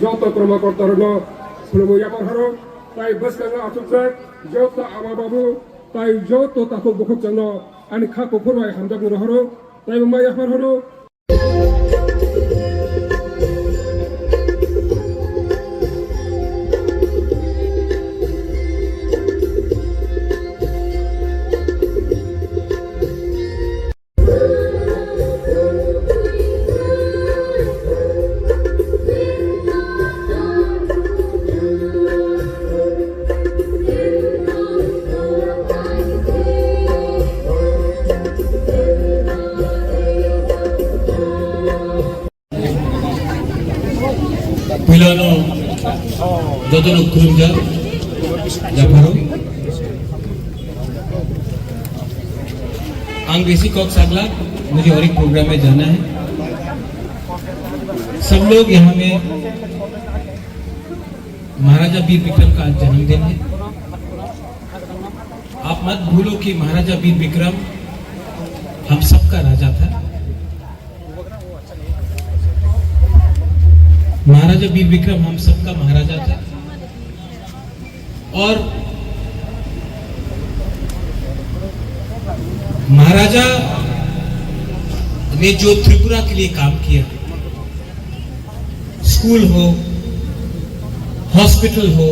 যত কর্মকর্তা হলো খুলমুয়াপার হলো তাই বসকাঙ্গা আসুকছে যত আমাবাবু তাই যত তাকো বখকচন্দ আনি খাকো ফরমাই হামদাবুর হলো তাই মায়াপার হলো Pilano Dodolo Kurumja Japaro आंग बेसी कॉक सागला मुझे और एक प्रोग्राम में जाना है। सब लोग यहाँ में महाराजा वीर विक्रम का जन्मदिन है। आप मत भूलो कि महाराजा वीर विक्रम हम सबका राजा था। महाराजा वीर विक्रम हम सबका महाराजा था और महाराजा ने जो त्रिपुरा के लिए काम किया, स्कूल हो, हॉस्पिटल हो,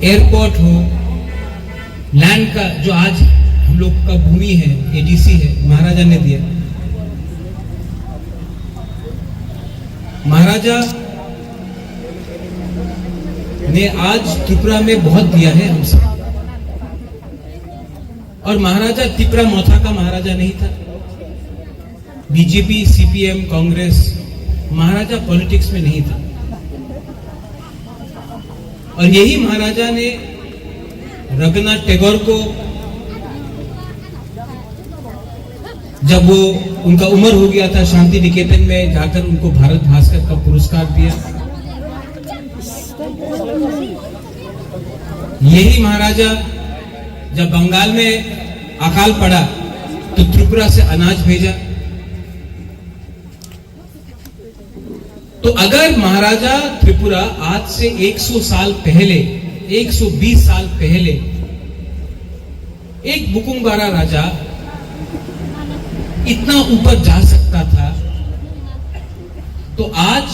एयरपोर्ट हो, लैंड का जो आज हम लोग का भूमि है, एडीसी है, महाराजा ने दिया। महाराजा ने आज त्रिपुरा में बहुत दिया है हम सब। और महाराजा त्रिपुरा मौथा का महाराजा नहीं था। बीजेपी, सीपीएम, कांग्रेस, महाराजा पॉलिटिक्स में नहीं था। और यही महाराजा ने रविन्द्रनाथ टैगोर को जब वो उनका उम्र हो गया था शांति निकेतन में जाकर उनको भारत भास्कर का पुरस्कार दिया। यही महाराजा जब बंगाल में अकाल पड़ा तो त्रिपुरा से अनाज भेजा। तो अगर महाराजा त्रिपुरा आज से 100 साल पहले, 120 साल पहले एक बुकुमबारा राजा इतना ऊपर जा सकता था, तो आज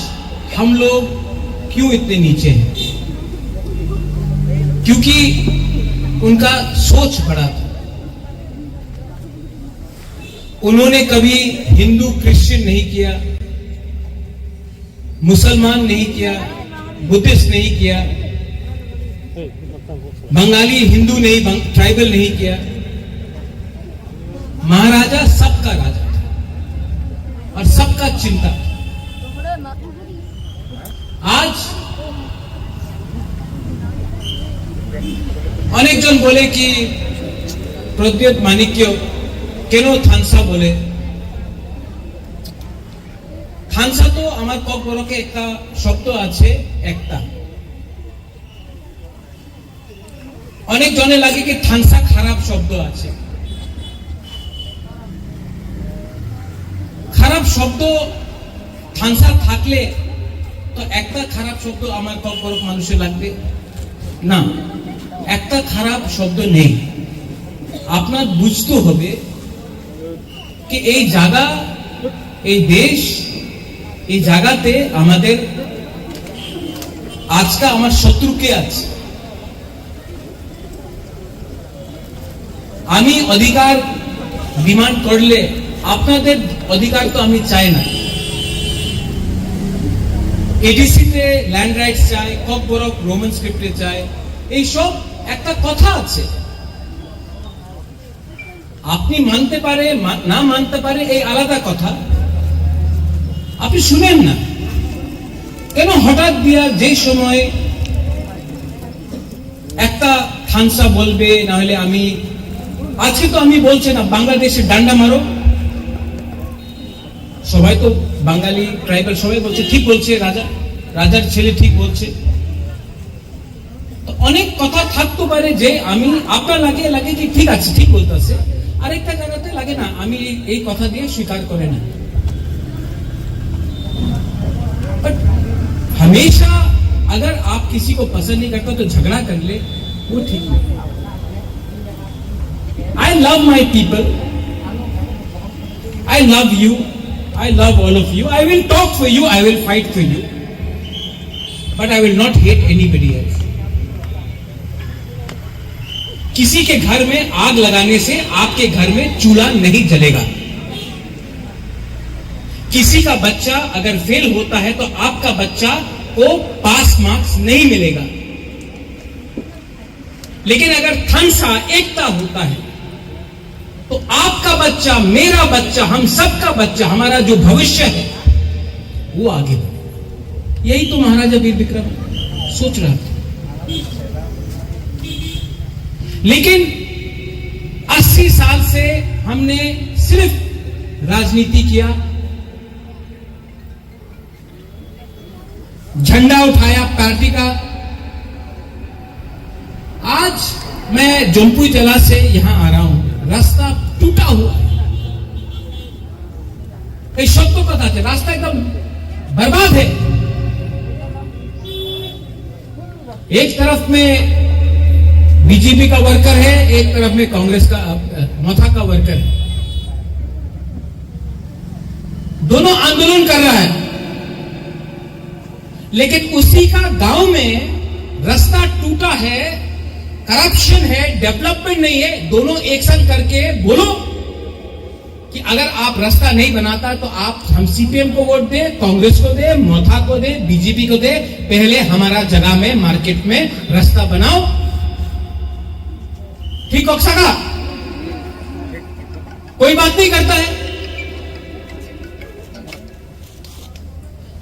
हम लोग क्यों इतने नीचे हैं? क्योंकि उनका सोच बड़ा था। उन्होंने कभी हिंदू क्रिश्चियन नहीं किया, मुसलमान नहीं किया, बुद्धिस्ट नहीं किया, बंगाली हिंदू नहीं, ट्राइबल नहीं किया। महाराजा सबका राजा था और सबका चिंता। आज अनेक जन बोले कि प्रद्योत माणिक्य केनो थानसा बोले। थानसा तो आमार কক বড়কে একটা শব্দ আছে একটা। অনেক জনে লাগে কি থানসা খারাপ শব্দ আছে। খারাপ শব্দ থানসা থাকলে তো একটা খারাপ শব্দ আমার কক বড় মানুষের লাগবে না। একটা খারাপ শব্দ নেই। আপনার বুঝতে হবে कि এই জায়গা, এই দেশ, এই জায়গাতে আমাদের আজকে আমার শত্রু কে আছে? আমি অধিকার ডিমান্ড করলে আপনাদের অধিকার তো আমি চাই না। এডিসিতে ল্যান্ড রাইটস চাই, ককবরক রোমান স্ক্রিপ্টে চাই, এইসব একটা কথা আছে। আপনি মানতে পারে না মানতে পারে এই আলাদা কথা, আপনি শুনেন না কেন? হঠাৎ দিয়া যে সময় একটা খানসা বলবে, না হলে আমি আজকে তো আমি বলছি না বাংলাদেশে ডান্ডা মারো, সবাই তো বাঙালি ট্রাইবাল সবাই বলছে ঠিক বলছে, রাজার ছেলে ঠিক বলছে। তো অনেক কথা থাকতে পারে যে আমি আপনার লাগে যে ঠিক আছে, ঠিক বলতেছে, আরেকটা জায়গাতে লাগে না আমি এই কথা দিয়ে স্বীকার করে না। बट हमेशा अगर आप किसी को पसंद नहीं करता तो झगड़ा कर ले, वो ठीक नहीं। I love my people, I love you, I love all of you, I will talk for you, I will fight for you, but I will not hate anybody else. किसी के घर में आग लगाने से आपके घर में चूल्हा नहीं जलेगा। किसी का बच्चा अगर फेल होता है तो आपका बच्चा को पास मार्क्स नहीं मिलेगा। लेकिन अगर थनसा एकता होता है तो आपका बच्चा, मेरा बच्चा, हम सबका बच्चा, हमारा जो भविष्य है वो आगे बढ़े। यही तो महाराजा वीर विक्रम सोच रहा था। लेकिन 80 साल से हमने सिर्फ राजनीति किया, झंडा उठाया पार्टी का। आज मैं जम्पुई जला से यहां आ रहा हूं, रास्ता टूटा हुआ है। कई शब्दों का था, रास्ता एकदम बर्बाद है। एक तरफ में बीजेपी का वर्कर है, एक तरफ में कांग्रेस का मोथा का वर्कर है, दोनों आंदोलन कर रहा है। लेकिन उसी का गांव में रास्ता टूटा है, करप्शन है, डेवलपमेंट नहीं है। दोनों एक संग करके बोलो कि अगर आप रास्ता नहीं बनाता तो आप हम सीपीएम को वोट दे, कांग्रेस को दे, मोथा को दे, बीजेपी को दे, पहले हमारा जगह में मार्केट में रास्ता बनाओ। ठीक हो सका? कोई बात नहीं करता है।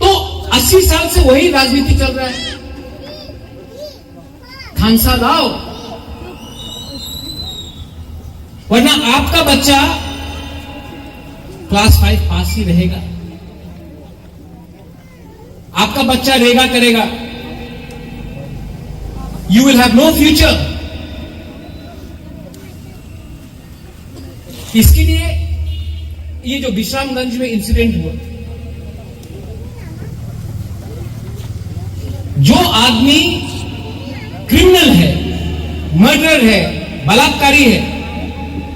तो 80 साल से वही राजनीति चल रहा है। खानसा लाओ, वरना आपका बच्चा क्लास 5 पास ही रहेगा, आपका बच्चा रहेगा करेगा, you will have no future. इसके लिए ये जो विश्रामगंज में इंसिडेंट हुआ, जो आदमी क्रिमिनल है, मर्डरर है, बलात्कारी है,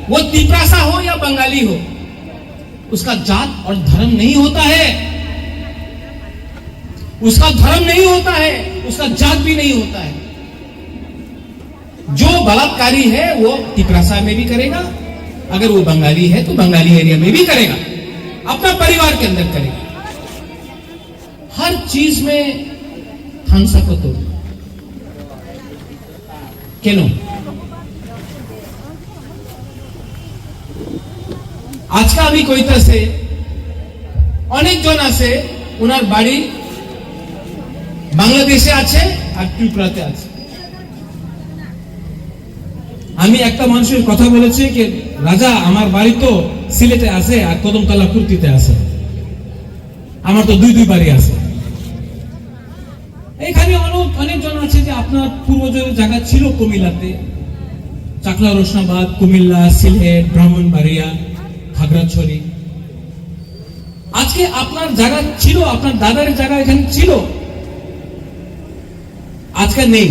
वो तिपरासा हो या बंगाली हो, उसका जात और धर्म नहीं होता है, उसका धर्म नहीं होता है, उसका जात भी नहीं होता है। जो बलात्कारी है वो तिपरासा में भी करेगा, अगर वो बंगाली है तो बंगाली एरिया में भी करेगा, अपना परिवार के अंदर करेगा। हर चीज में खानसा को तोड़ কেন? আজকে আমি কইতাছে অনেকজন আছে ওনার বাড়ি বাংলাদেশে আছে আর ত্রিপুরাতে আছে। আমি একটা মানুষের কথা বলেছি যে রাজা আমার বাড়ি তো সিলেটে আছে আর কদমতলা কুর্তিতে আছে, আমার তো দুই বাড়ি আছে। এখানে অনেকজন আছে যে আপনার পূর্বজনের জায়গা ছিল কুমিল্লাতে, চাকলা রোশনাবাদ, কুমিল্লা, সিলেট, ব্রাহ্মণবাড়িয়া, খাগড়াছড়ি। আজকে আপনার জায়গা ছিল, আপনার দাদার জায়গা এখানে ছিল, আজকে নেই।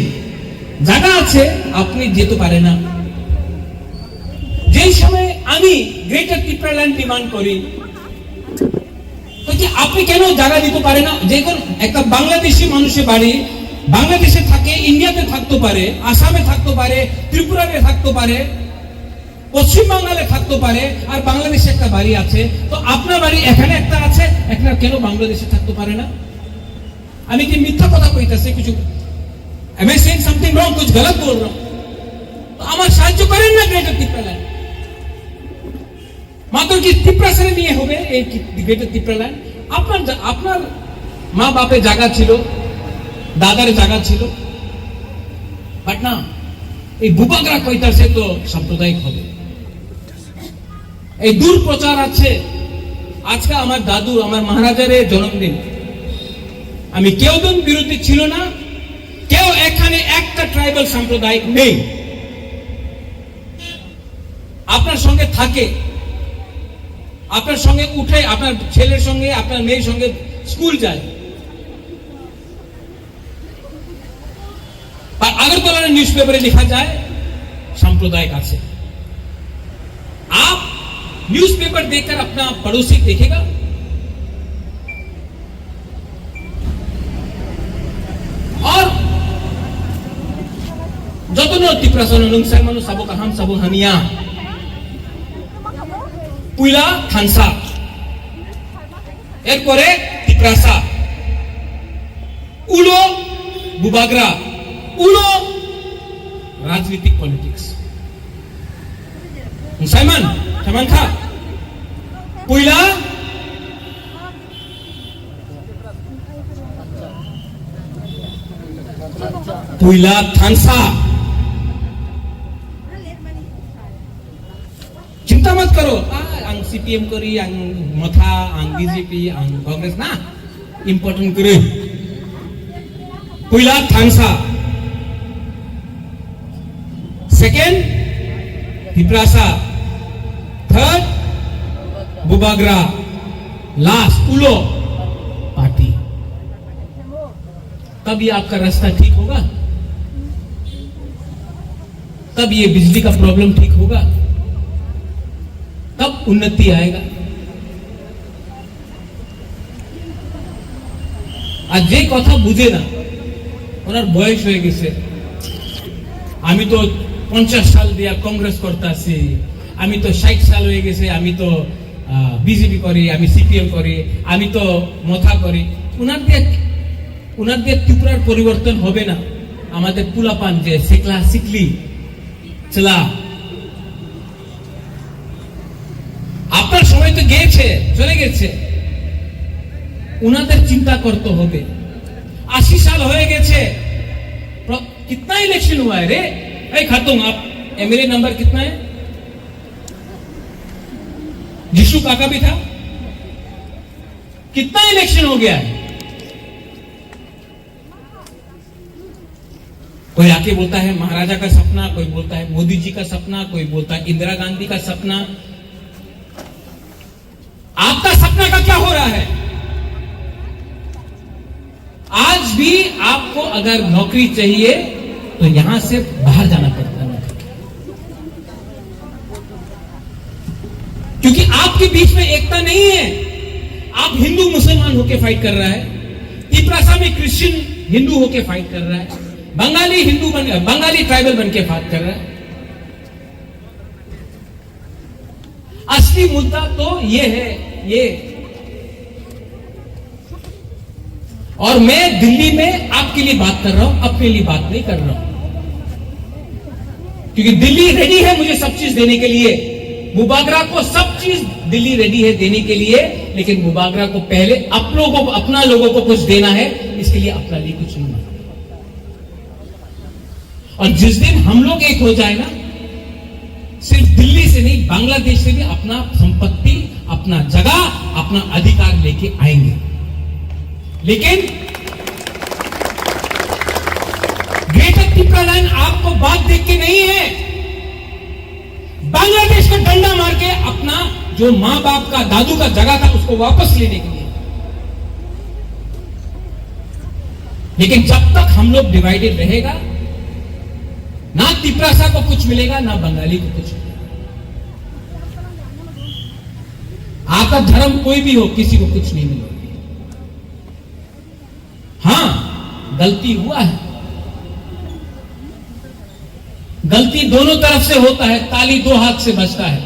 জায়গা আছে, আপনি যেতে পারে না। যেই সময় আমি গ্রেটার ত্রিপুরা ল্যান্ড ডিমান্ড করি, আপনি কেন জায়গা দিতে পারে না? যে কোন একটা বাংলাদেশি মানুষের বাড়ি বাংলাদেশে থাকে, ইন্ডিয়াতে থাকতে পারে, আসামে থাকতে পারে, ত্রিপুরাতে থাকতে পারে, পশ্চিম বাংলাতে থাকতে পারে, আর বাংলাদেশে একটা বাড়ি আছে, তো আপনার বাড়ি এখানে একটা আছে, একটা কেন বাংলাদেশে থাকতে পারে না? আমি কি মিথ্যা কথা কইতাছি? কিছু am I saying something wrong? कुछ गलत बोल रहा हूं? तो আমার সাহায্য করেন না গ্রেটার ত্রিপুরাল্যান্ড। মাত্র কি ত্রিপুরাসেনে নিয়ে হবে এই গ্রেটার ত্রিপুরাল্যান্ড? আপনার মা বাপের জায়গা ছিল, দাদার জায়গা ছিল, বাট না, এই বুবাগরা কইতাছে তো সাম্প্রদায়িক হবে। এই দূর প্রচার আছে। আজকে আমার দাদু, আমার মহারাজার জন্মদিন, আমি কেউ দিন বিরোধী ছিল না, কেউ এখানে একটা ট্রাইবাল সাম্প্রদায়িক নেই। আপনার সঙ্গে থাকে, আপনার সঙ্গে উঠে, আপনার ছেলের সঙ্গে, আপনার মেয়ের সঙ্গে স্কুল যায়। আর আগরতলার न्यूज़पेपर लिखा जाए सांप्रदायिक আছে। आप न्यूज़पेपर देखकर अपना पड़ोसी देखेगा? और যতনো ত্রিপুরাসন লুংসাই মানুষ সাবো কাহাম সাবো হানিয়া পুইলা থানসা, এরপরে ত্রিপুরাসা, উলো বুবাগরা, উলো রাজনীতিক পলিটিক্স। মুসাইমান কেমন খা পুইলা পুইলা থানসা। चिंता मत करो, ang CPM kori, ang Motha, ang BJP, ang Congress na important kuri. Puila Thansa. Second, Tiprasa. Third, Bubagra. Last, Ulo party. तब ये आपका रास्ता ठीक होगा, तब ये बिजली का प्रॉब्लम ठीक होगा, तब उन्नति आएगा। আর যে কথা বুঝে না, ওনার বয়স হয়ে গেছে, আমি তো 50 সাল দিয়া কংগ্রেস করতেছি, আমি তো 60 সাল হয়ে গেছে, আমি তো বিজেপি করি, আমি সিপিএম করি, আমি তো মথা করি। উনার দিয়ে ত্রিপুরার পরিবর্তন হবে না। আমাদের পুলাপান যে শিখলা শিখলি চলা, আপনার সময় তো গিয়েছে, চলে গেছে, উনাদের চিন্তা করতে হবে। 80 साल হয়ে গেছে, कितना इलेक्शन हुआ है रे? ऐ खातून, आप एमएलए नंबर कितना है? जिशु काका भी था, कितना इलेक्शन हो गया है? कोई आके बोलता है महाराजा का सपना, कोई बोलता है मोदी जी का सपना, कोई बोलता है इंदिरा गांधी का सपना। आपका सपना का क्या हो रहा है? आज भी आपको अगर नौकरी चाहिए तो यहां से बाहर जाना पड़ता है, क्योंकि आपके बीच में एकता नहीं है। आप हिंदू मुसलमान होके फाइट कर रहा है, तिपरासा में क्रिश्चियन हिंदू होके फाइट कर रहा है, बंगाली हिंदू बंगाली ट्राइबल बन के फाइट कर रहा है। असली मुद्दा तो ये है, ये। और मैं दिल्ली में आपके लिए बात कर रहा हूं, अपने लिए बात नहीं कर रहा हूं, क्योंकि दिल्ली रेडी है मुझे सब चीज देने के लिए। बुबागरा को सब चीज दिल्ली रेडी है देने के लिए, लेकिन बुबागरा को पहले अपना लोगों को कुछ देना है, इसके लिए अपना लिए कुछ नहीं। और जिस दिन हम लोग एक हो जाए ना, सिर्फ दिल्ली से नहीं, बांग्लादेश से भी अपना संपत्ति, अपना जगह, अपना अधिकार लेके आएंगे। लेकिन ग्रेटर त्रिपुरालैंड आपको बात देख के नहीं है, बांग्लादेश का डंडा मार के अपना जो मां बाप का, दादू का जगह था उसको वापस लेने के लिए। लेकिन जब तक हम लोग डिवाइडेड रहेगा, ना तिपरासा को कुछ मिलेगा, ना बंगाली को कुछ मिलेगा। आपका धर्म कोई भी हो, किसी को कुछ नहीं मिलेगा। हाँ, गलती हुआ है, गलती दोनों तरफ से होता है, ताली दो हाथ से बजता है,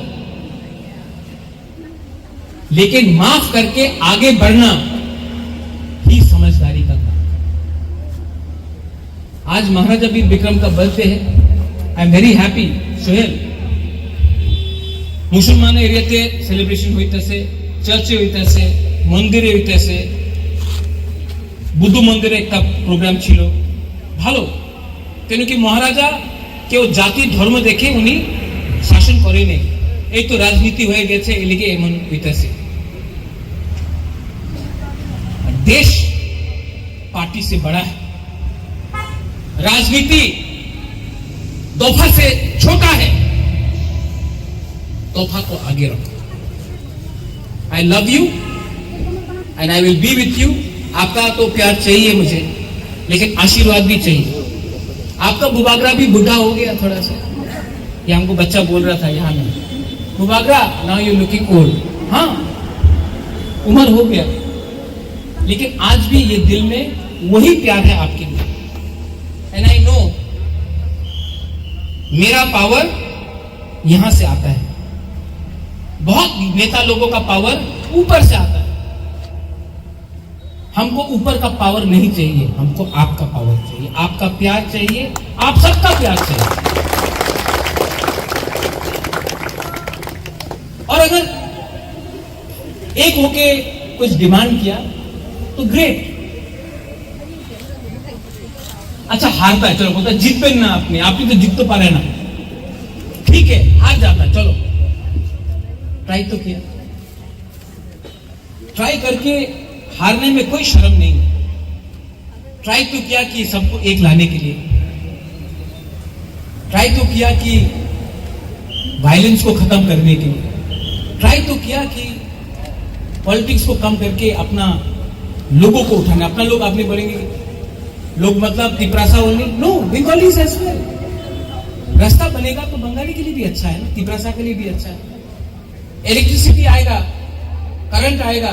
लेकिन माफ करके आगे बढ़ना ही समझदारी का काम। आज महाराजा वीर विक्रम का बर्थडे है। I am very happy. Sohail, मुसलमान एरियाते सेलिब्रेशन হইতেছে, চার্চে হইতেছে, মন্দিরে হইতেছে, বুদ্ধ মন্দিরে একটা প্রোগ্রাম ছিল, ভালো। কেন কি মহারাজা কেউ জাতি ধর্ম দেখে উনি শাসন করেনি, এই তো রাজনীতি হয়ে গেছে, এলিগে এমন হইতেছে। देश पार्टी से बड़ा है, राजनीति तोहफा से छोटा है, तोहफा को आगे रखो। I love you and I will be with you. आपका तो प्यार चाहिए मुझे, लेकिन आशीर्वाद भी चाहिए। आपका बुबागरा भी बुढ़ा हो गया थोड़ा सा, ये हमको बच्चा बोल रहा था यहाँ में, Bubagra now you looking old. हाँ, उम्र हो गया, लेकिन आज भी ये दिल में वही प्यार है आपके लिए। एंड आई नो मेरा पावर यहां से आता है, बहुत नेता लोगों का पावर ऊपर से आता है। हमको ऊपर का पावर नहीं चाहिए, हमको आपका पावर चाहिए, आपका प्यार चाहिए, आप सबका प्यार चाहिए। और अगर एक होके कुछ डिमांड किया तो ग्रेट। अच्छा हारता है, चलो बोलता है जीतबेन ना आपने, आपने तो जीत तो पा रहे ना, ठीक है हार जाता है, चलो ट्राई तो किया। ट्राई करके हारने में कोई शर्म नहीं। ट्राई तो किया कि सबको एक लाने के लिए, ट्राई तो किया कि वायलेंस को खत्म करने के लिए, ट्राई तो किया कि पॉलिटिक्स को कम करके अपना लोगों को उठाना। अपना लोग आपने बोलेंगे लोग मतलब Tiprasa only, no, Bengalis as well. रास्ता बनेगा तो बंगाली के लिए भी अच्छा है ना, तिपरासा के लिए भी अच्छा है। इलेक्ट्रिसिटी आएगा, करंट आएगा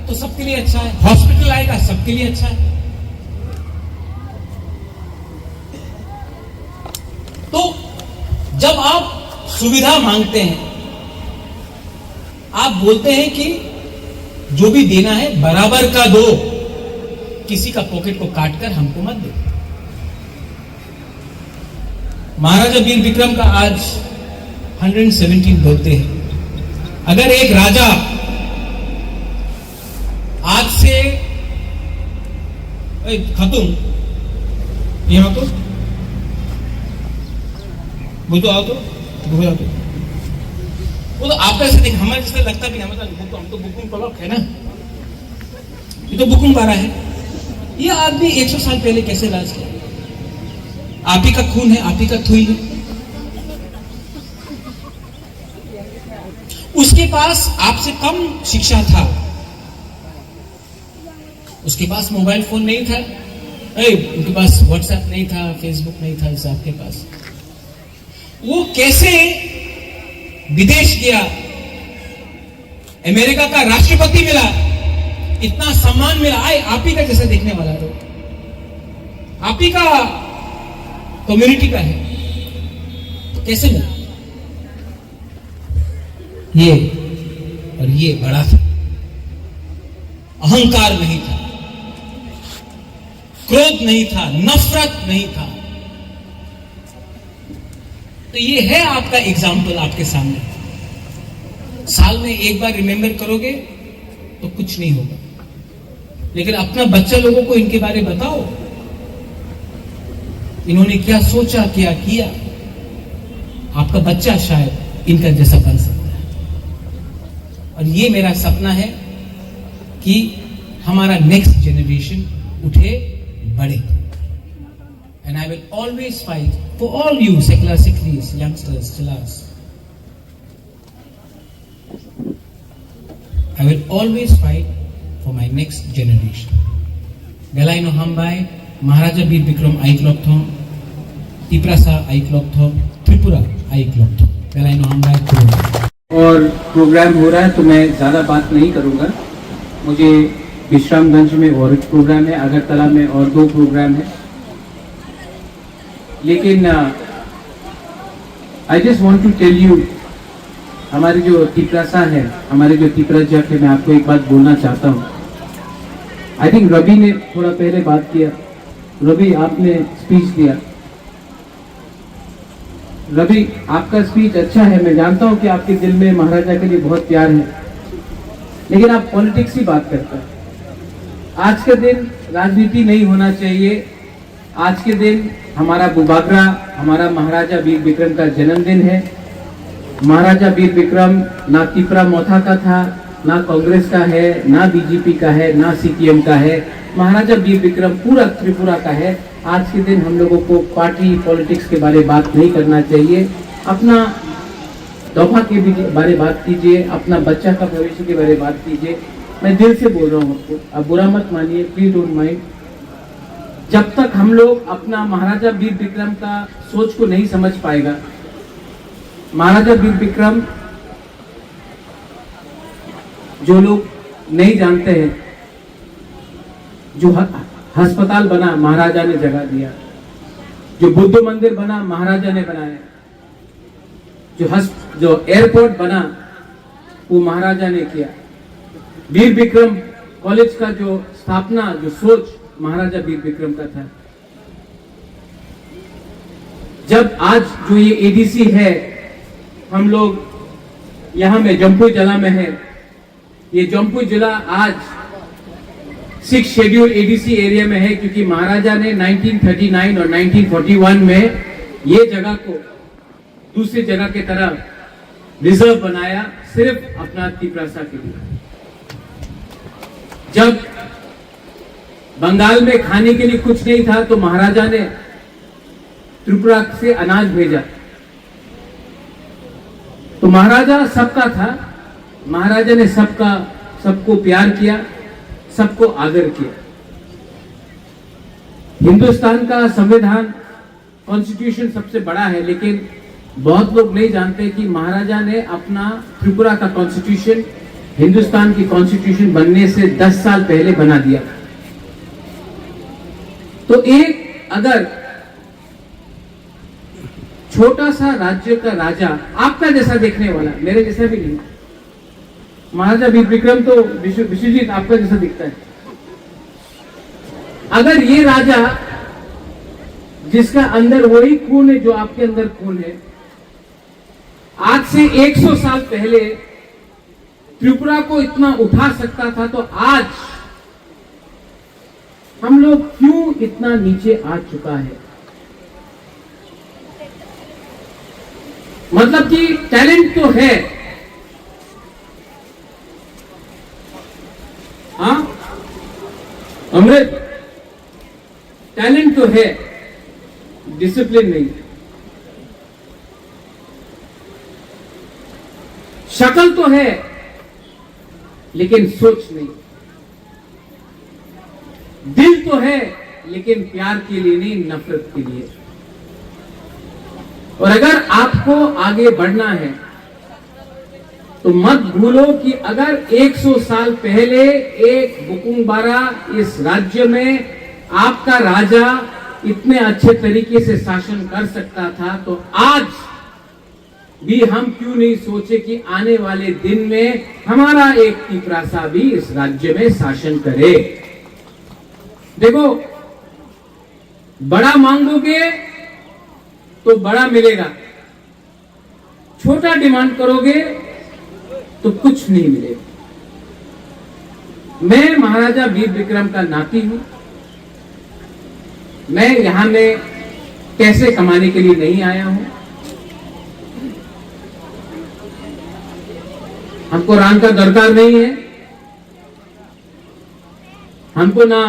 तो सबके लिए अच्छा है, हॉस्पिटल आएगा सबके लिए अच्छा है। तो जब आप सुविधा मांगते हैं, आप बोलते हैं कि जो भी देना है बराबर का दो, किसी का पॉकेट को काटकर हमको मत दो। महाराजा वीर विक्रम का आज 117 बर्थडे है। अगर एक राजा आज से खत्म यहां तो वो तो आओ तो आओ तो वो तो आपका ऐसे देख, हमारे जैसे लगता भी नहीं, मतलब हम तो बुकुम पलक है ना, ये तो बुकुम बारा है। ये आदमी 100 साल पहले कैसे राज किया? आप ही का खून है, आप ही का थुई है। उसके पास आपसे कम शिक्षा था, उसके पास मोबाइल फोन नहीं था, उनके पास व्हाट्सएप नहीं था, फेसबुक नहीं था, जैसे आपके पास। वो कैसे विदेश गया, अमेरिका का राष्ट्रपति मिला, इतना सम्मान मिला, आए आप ही का जैसे देखने वाला लोग, आप ही का कम्युनिटी का है, तो कैसे मिला? ये और ये बड़ा था, अहंकार नहीं था, क्रोध नहीं था, नफरत नहीं था। तो ये है आपका एग्जाम्पल आपके सामने। साल में एक बार रिमेंबर करोगे तो कुछ नहीं होगा, लेकिन अपना बच्चा लोगों को इनके बारे में बताओ, इन्होंने क्या सोचा, क्या किया। आपका बच्चा शायद इनका जैसा बन सकता है। और ये मेरा सपना है कि हमारा नेक्स्ट जनरेशन उठे, बढ़े। And I will always fight for all you secular Sikhs, youngsters, chillars. I will always fight for my next generation. Galaino Hambai, Maharaja Veer Vikram Aiklokthom, Tiprasa Aiklokthom, Tripura Aiklokthom. Galaino Hambai Tripura. और programme हो रहा है तो मैं ज़्यादा बात नहीं करूँगा। मुझे विश्रामगंज में और एक प्रोग्राम है, अगरतला में और 2 प्रोग्राम है। लेकिन I just want to tell you, हमारे जो तिपरासा है, हमारे जो तिपरा जग है, मैं आपको एक बात बोलना चाहता हूँ। आई थिंक रवि ने थोड़ा पहले बात किया, रवि आपने स्पीच दिया। रवि, आपका स्पीच अच्छा है, मैं जानता हूं कि आपके दिल में महाराजा के लिए बहुत प्यार है, लेकिन आप पॉलिटिक्स की बात करते हैं। आज के दिन राजनीति नहीं होना चाहिए। आज के दिन हमारा बुबागरा, हमारा महाराजा वीर विक्रम का जन्मदिन है। महाराजा वीर विक्रम ना तिपरा मोथा का था, ना कांग्रेस का है, ना बीजेपी का है, ना सीपीएम का है। महाराजा वीर विक्रम पूरा त्रिपुरा का है। आज के दिन हम लोगों को पार्टी पॉलिटिक्स के बारे में बात नहीं करना चाहिए। अपना तोहफा के बारे बात कीजिए, अपना बच्चा का भविष्य के बारे बात कीजिए। मैं दिल से बोल रहा हूँ आपको, अब बुरा मत मानिए, प्लीज डोंट माइंड। जब तक हम लोग अपना महाराजा वीर विक्रम का सोच को नहीं समझ पाएगा, महाराजा वीर विक्रम जो लोग नहीं जानते हैं, जो अस्पताल बना महाराजा ने जगह दिया, जो बुद्ध मंदिर बना महाराजा ने बनाया, जो एयरपोर्ट बना वो महाराजा ने किया, वीर विक्रम कॉलेज का जो स्थापना, जो सोच महाराजा वीर विक्रम का था। जब आज जो ये एडीसी है, हम लोग यहाँ में जम्पू जिला में है, ये जम्पू जिला आज 6 शेड्यूल एडीसी एरिया में है, क्योंकि महाराजा ने 1939 और 1941 में ये जगह को दूसरी जगह की तरह रिजर्व बनाया, सिर्फ अपना तिपरासा के लिए। जब बंगाल में खाने के लिए कुछ नहीं था तो महाराजा ने त्रिपुरा से अनाज भेजा। तो महाराजा सबका था, महाराजा ने सबको प्यार किया, सबको आदर किया। हिंदुस्तान का संविधान, कॉन्स्टिट्यूशन सबसे बड़ा है, लेकिन बहुत लोग नहीं जानते कि महाराजा ने अपना त्रिपुरा का कॉन्स्टिट्यूशन हिंदुस्तान की कॉन्स्टिट्यूशन बनने से 10 साल पहले बना दिया। तो एक अगर छोटा सा राज्य का राजा, आपका जैसा देखने वाला, मेरे जैसा भी नहीं, महाराजा वीर विक्रम तो विश्वजीत आपका जैसा दिखता है, अगर ये राजा जिसका अंदर वही खून है जो आपके अंदर खून है, आज से 100 साल पहले त्रिपुरा को इतना उठा सकता था, तो आज हम लोग क्यों इतना नीचे आ चुका है? मतलब कि टैलेंट तो है, हाँ अमृत, टैलेंट तो है, डिसिप्लिन नहीं, शक्ल तो है लेकिन सोच नहीं, दिल तो है लेकिन प्यार के लिए नहीं, नफरत के लिए। और अगर आपको आगे बढ़ना है तो मत भूलो कि अगर 100 साल पहले एक बुकुंबारा इस राज्य में आपका राजा इतने अच्छे तरीके से शासन कर सकता था, तो आज भी हम क्यों नहीं सोचे कि आने वाले दिन में हमारा एक तिपरासा भी इस राज्य में शासन करे। देखो, बड़ा मांगोगे तो बड़ा मिलेगा, छोटा डिमांड करोगे तो कुछ नहीं मिलेगा। मैं महाराजा वीर विक्रम का नाती हूं। मैं यहां में पैसे कमाने के लिए नहीं आया हूं। हमको रान का दरकार नहीं है, हमको ना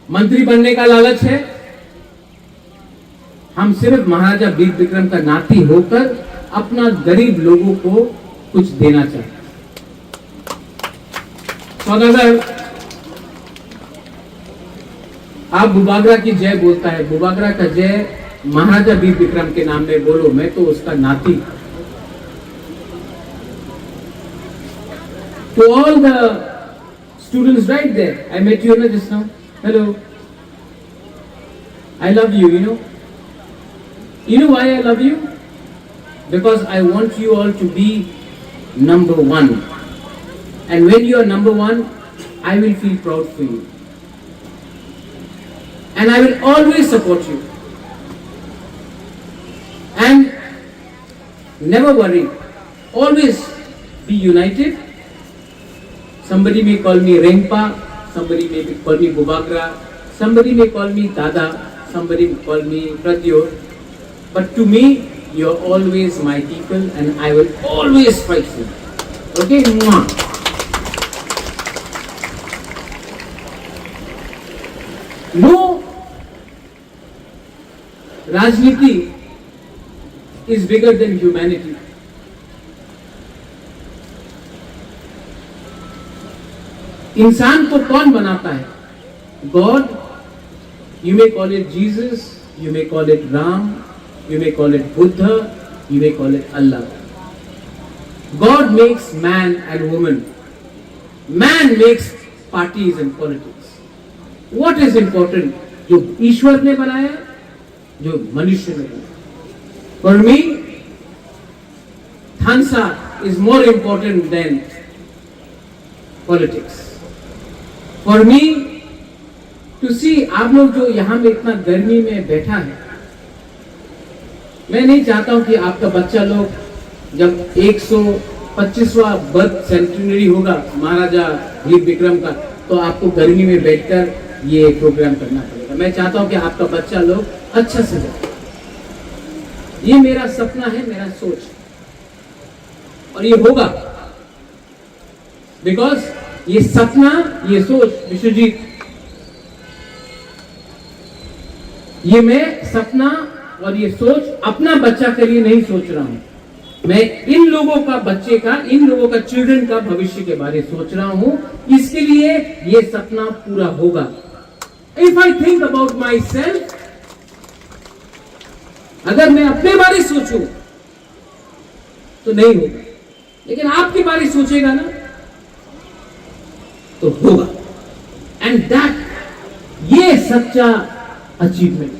मंत्री बनने का लालच है। हम सिर्फ महाराजा वीर विक्रम का नाती होकर अपना गरीब लोगों को कुछ देना चाहते हैं। सौदागर, आप बुबागरा की जय बोलता है, बुबागरा का जय महाराजा वीर विक्रम के नाम में बोलो, मैं तो उसका नाती। To all the students right there. I met you just now. Hello. I love you, you know. You know why I love you? Because I want you all to be number one. And when you are number one, I will feel proud for you. And I will always support you. And never worry. Always be united. Somebody may call me Rengpa, somebody may call me Bubagra, somebody may call me Dada, somebody may call me Pratyor. But to me, you're always my people and I will always fight for you. Okay? Mwah. No Rajniti is bigger than humanity. इंसान को कौन बनाता है? God, you may call it Jesus, you may call it Ram, you may call it Buddha, you may call it Allah. God makes man and woman. Man makes parties and politics. What is important? जो ईश्वर ने बनाया, जो मनुष्य ने बनाया. For me, Thansa is more important than politics. For me to see आप लोग जो यहाँ में इतना गर्मी में बैठा है, मैं नहीं चाहता हूँ कि आपका बच्चा लोग जब 125वां बर्थ सेंचुरी होगा महाराजा वीर विक्रम का, तो आपको गर्मी में बैठकर ये प्रोग्राम करना पड़ेगा. मैं चाहता हूँ कि आपका बच्चा लोग अच्छा से जाए. ये मेरा सपना है, मेरा सोच, और ये होगा. बिकॉज ये सपना, ये सोच, विश्वजीत, ये मैं सपना और ये सोच अपना बच्चा के लिए नहीं सोच रहा हूं. मैं इन लोगों का बच्चे का, इन लोगों का चिल्ड्रन का भविष्य के बारे में सोच रहा हूं. इसके लिए ये सपना पूरा होगा. If I think about my self, अगर मैं अपने बारे सोचूं तो नहीं होगा, लेकिन आपके बारे सोचेगा ना तो होगा. एंड दैट, ये सच्चा अचीवमेंट.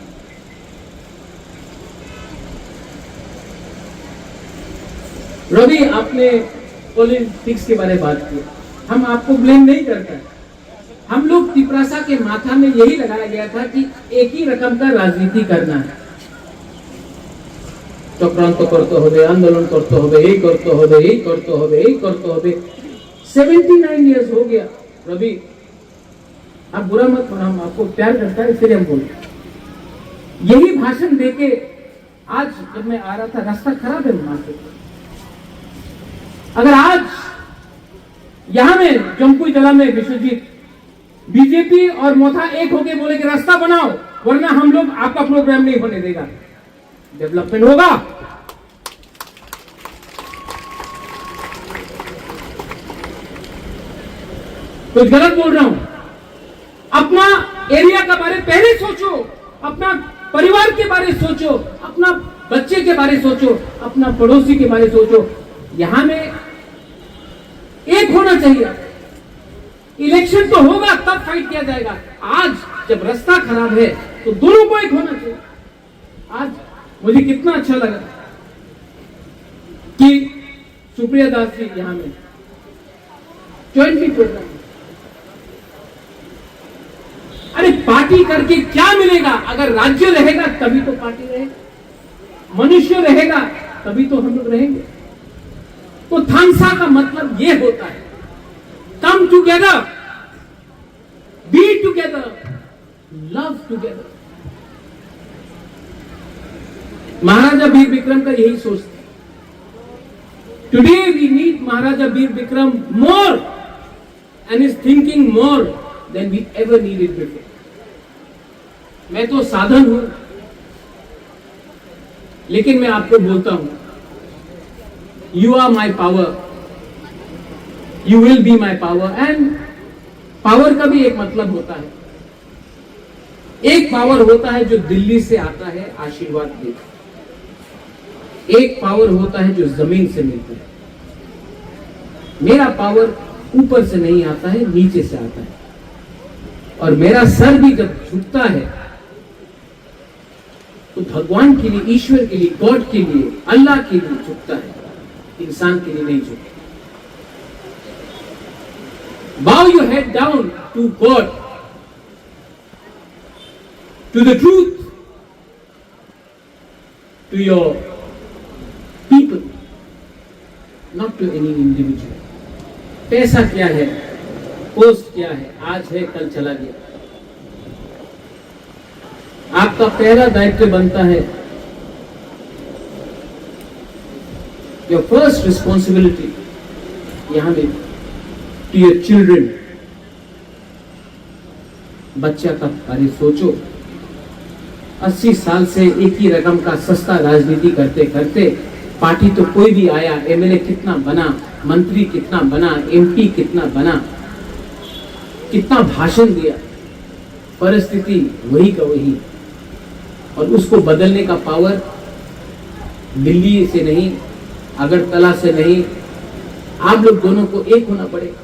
रवि, आपने पॉलिटिक्स के बारे में बात की. हम आपको ब्लेम नहीं करते. हम लोग तिपरासा के माथा में यही लगाया गया था कि एक ही रकम का राजनीति करना है. चक्रांत करते होबे, आंदोलन करते होबे, यही करते होबे, यही करते होबे, यही करते होबे. 79 इयर्स हो गया. रवि, आप बुरा मत मानो, हम आपको प्यार करता है इसलिए हम बोलते. यही भाषण देके आज जब मैं आ रहा था, रास्ता खराब है वहां से. अगर आज यहां में जमकुई जला में विश्वजीत, बीजेपी और मोथा एक होके बोले कि रास्ता बनाओ, वरना हम लोग आपका प्रोग्राम नहीं होने देगा, डेवलपमेंट होगा. कुछ गलत बोल रहा हूं? अपना एरिया का बारे पहले सोचो, अपना परिवार के बारे सोचो, अपना बच्चे के बारे सोचो, अपना पड़ोसी के बारे सोचो. यहां में एक होना चाहिए. इलेक्शन तो होगा तब फाइट किया जाएगा. आज जब रास्ता खराब है तो दोनों को एक होना चाहिए. आज मुझे कितना अच्छा लगा कि सुप्रिया दास जी यहां में ज्वाइंटली प्रोग्राम. अरे पार्टी करके क्या मिलेगा? अगर राज्य रहेगा तभी तो पार्टी रहेगा, मनुष्य रहेगा तभी तो हम लोग रहेंगे. तो थांसा का मतलब ये होता है, come together, be together, love together. Maharaja Veer Vikram का यही सोच था. Today we need Maharaja Veer Vikram more and is thinking more than we ever needed before. मैं तो साधन हूं, लेकिन मैं आपको बोलता हूं, you are my power, you will be my power. And power का भी एक मतलब होता है. एक पावर होता है जो दिल्ली से आता है, आशीर्वाद देता है. एक पावर होता है जो जमीन से मिलता है. मेरा पावर ऊपर से नहीं आता है, नीचे से आता है। और मेरा सर भी जब झुकता है तो भगवान के लिए, ईश्वर के लिए, गॉड के लिए, अल्लाह के लिए झुकता है, इंसान के लिए नहीं झुकता। Bow your head down to God, to the truth, to your people, not to any individual. पैसा क्या है, पोस्ट क्या है, आज है कल चला गया। आपका पहला दायित्व बनता है, योर फर्स्ट रिस्पॉन्सिबिलिटी यहां में, टू योर चिल्ड्रन। बच्चा का अरे सोचो, 80 साल से एक ही रकम का सस्ता राजनीति करते करते पार्टी तो कोई भी आया, एमएलए कितना बना, मंत्री कितना बना, एमपी कितना बना, कितना भाषण दिया, परिस्थिति वही का वही। और उसको बदलने का पावर दिल्ली से नहीं, अगरतला से नहीं, आप लोग दोनों को एक होना पड़ेगा।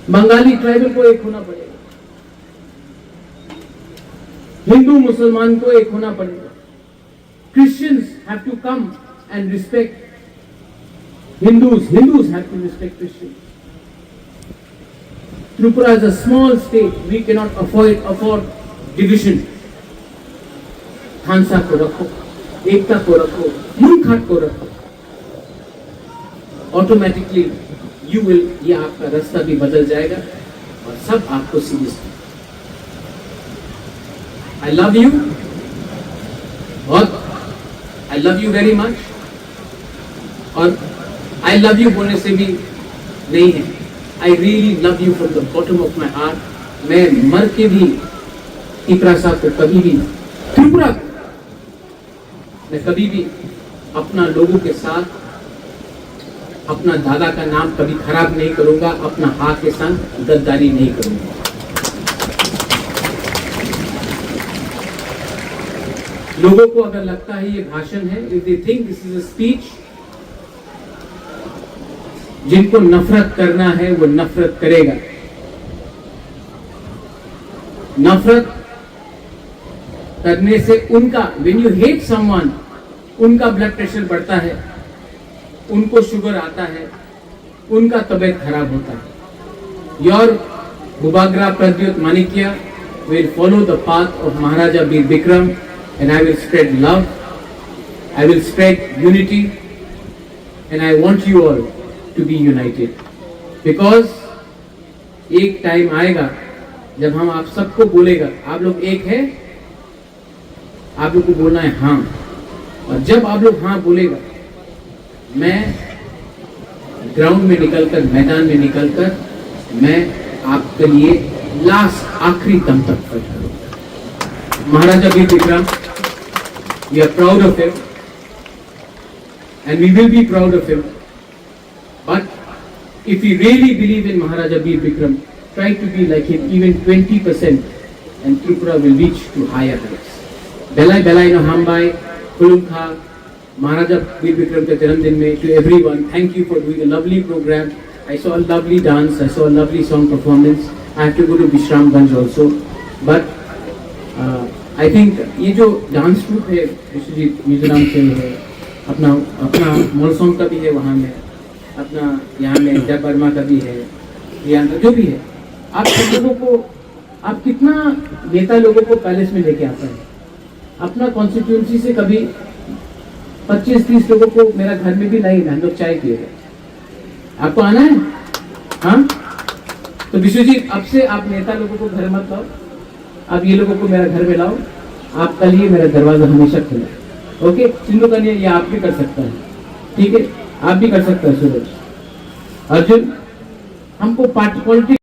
बंगाली ट्राइबल को एक होना पड़ेगा, हिंदू मुसलमान को एक होना पड़ेगा। Christians have to come and respect Hindus. Hindus have to respect Christians. Tripura is a small state. We cannot afford division. खानसा को रखो, एकता को रखो, मुनखाट को रखो। ऑटोमेटिकली यू विल, ये आपका रास्ता भी बदल जाएगा और सब आपको सीरियस। आई लव यू बहुत, I love you very much. और आई लव यू बोलने से भी नहीं है, I really love you from the bottom of my heart. मैं मर के भी टिपरा साहब को कभी भी, त्रिपुरा मैं कभी भी अपना लोगों के साथ अपना दादा का नाम कभी खराब नहीं करूंगा, अपना हाथ के संग गद्दारी नहीं करूंगा। लोगों को अगर लगता है ये भाषण है, if they think this is a speech, जिनको नफरत करना है वो नफरत करेगा। नफरत करने से उनका, व्हेन यू हेट समवन, उनका ब्लड प्रेशर बढ़ता है, उनको शुगर आता है, उनका तबीयत खराब होता है। Your Bhubagra Pradyut Manikya will follow the path of Maharaja Bir Bikram, and I will spread love, I will spread unity, and I want you all to be united. Because एक time आएगा जब हम आप सबको बोलेगा, आप लोग एक है, आप लोग को बोलना है हाँ। और जब आप लोग हाँ बोलेगा, मैं ग्राउंड में निकलकर, मैदान में निकलकर, मैं आपके लिए लास्ट आखिरी दम तक फाइट करूंगा। महाराजा बीर Vikram, we are proud of him and we will be proud of him, but if we really believe in Maharaja Bir Bikram, try to be like him, even 20%, and Tripura will reach to higher heights. Belai Belai no Hambai, Kulumkha, Maharaja Bir Bikram के जन्मदिन में, to everyone, thank you for doing a lovely program. I saw a lovely dance, I saw a lovely song performance. I have to go to Bishramganj also, but I think ये जो dance troop है विश्वजीत मिजोरम से है, अपना मोलसोंग का भी है वहाँ में, अपना यहाँ में जय वर्मा का भी है, यहाँ जो भी है, आप सब लोगों को, आप कितना नेता लोगों को पैलेस में लेके आता है। अपना कॉन्स्टिट्यूंसी से कभी 25-30 लोगों को मेरा घर में भी नहीं, हम लोग चाय पिए गए। आपको आना है? हाँ, तो विश्वजीत अब से आप नेता लोगों को घर मत लाओ, आप ये लोगों को मेरा घर में लाओ, आपका लिए मेरा दरवाजा हमेशा खुला है। ओके, सिंधु कन्या ये आप भी कर सकता है, ठीक है, आप भी कर सकते हैं। सूरज अर्जुन, हमको पार्टी पॉलिटिक्स